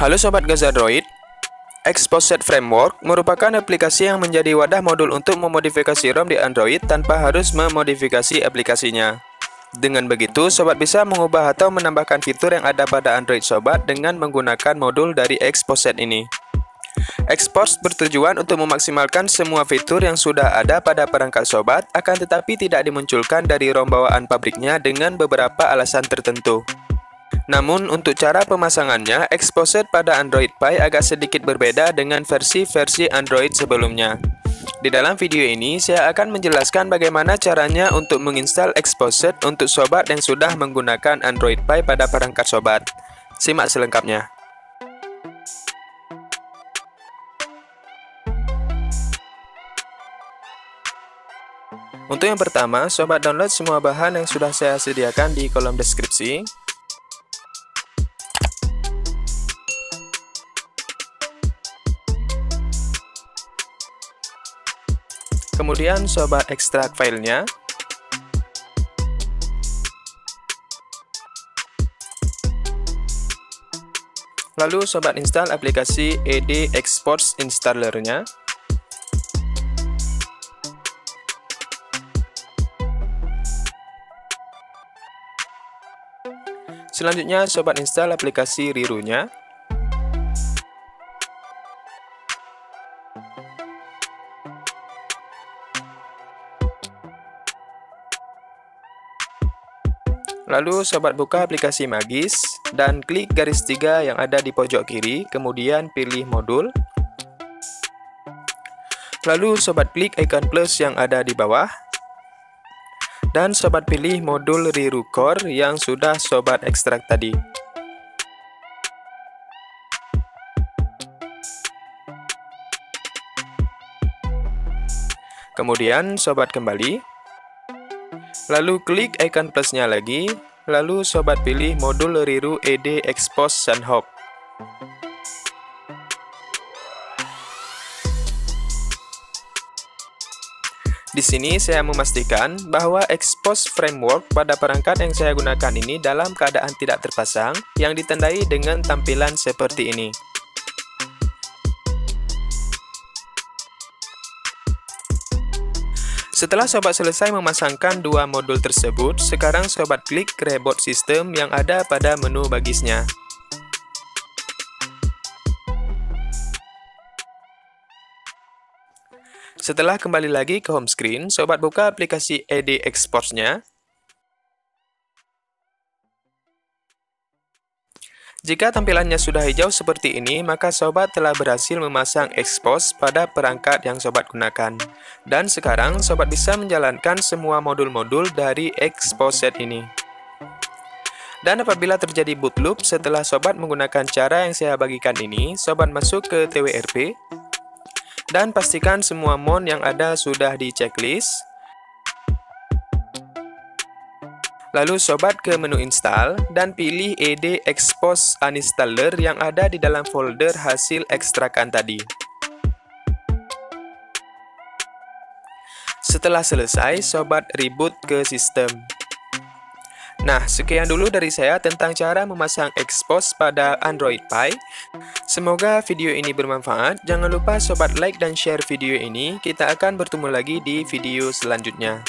Halo Sobat Gazadroid, Exposed Framework merupakan aplikasi yang menjadi wadah modul untuk memodifikasi ROM di Android tanpa harus memodifikasi aplikasinya. Dengan begitu, Sobat bisa mengubah atau menambahkan fitur yang ada pada Android Sobat dengan menggunakan modul dari Exposed ini. Exposed bertujuan untuk memaksimalkan semua fitur yang sudah ada pada perangkat Sobat, akan tetapi tidak dimunculkan dari ROM bawaan pabriknya dengan beberapa alasan tertentu. Namun, untuk cara pemasangannya, Exposed pada Android Pie agak sedikit berbeda dengan versi-versi Android sebelumnya. Di dalam video ini, saya akan menjelaskan bagaimana caranya untuk menginstal Exposed untuk Sobat yang sudah menggunakan Android Pie pada perangkat Sobat. Simak selengkapnya. Untuk yang pertama, Sobat download semua bahan yang sudah saya sediakan di kolom deskripsi. Kemudian Sobat ekstrak filenya. Lalu Sobat install aplikasi ED Exports Installernya. Selanjutnya Sobat install aplikasi Rirunya. Lalu Sobat buka aplikasi Magis dan klik garis 3 yang ada di pojok kiri, kemudian pilih modul. Lalu Sobat klik icon plus yang ada di bawah. Dan Sobat pilih modul Riru Core yang sudah Sobat ekstrak tadi. Kemudian Sobat kembali. Lalu klik icon plusnya lagi, lalu Sobat pilih modul Riru ED Expose Sunhawk. Di sini saya memastikan bahwa Exposed Framework pada perangkat yang saya gunakan ini dalam keadaan tidak terpasang, yang ditandai dengan tampilan seperti ini. Setelah Sobat selesai memasangkan dua modul tersebut, sekarang Sobat klik Reboot System yang ada pada menu bagisnya. Setelah kembali lagi ke home screen, Sobat buka aplikasi ED Exports-nya. Jika tampilannya sudah hijau seperti ini, maka Sobat telah berhasil memasang Exposed pada perangkat yang Sobat gunakan. Dan sekarang Sobat bisa menjalankan semua modul-modul dari Exposed ini. Dan apabila terjadi boot loop setelah Sobat menggunakan cara yang saya bagikan ini, Sobat masuk ke TWRP dan pastikan semua mon yang ada sudah di checklist. Lalu Sobat ke menu install dan pilih ED Expose Uninstaller yang ada di dalam folder hasil ekstrakan tadi. Setelah selesai, Sobat reboot ke sistem. Nah, sekian dulu dari saya tentang cara memasang Exposed pada Android Pie. Semoga video ini bermanfaat. Jangan lupa Sobat like dan share video ini. Kita akan bertemu lagi di video selanjutnya.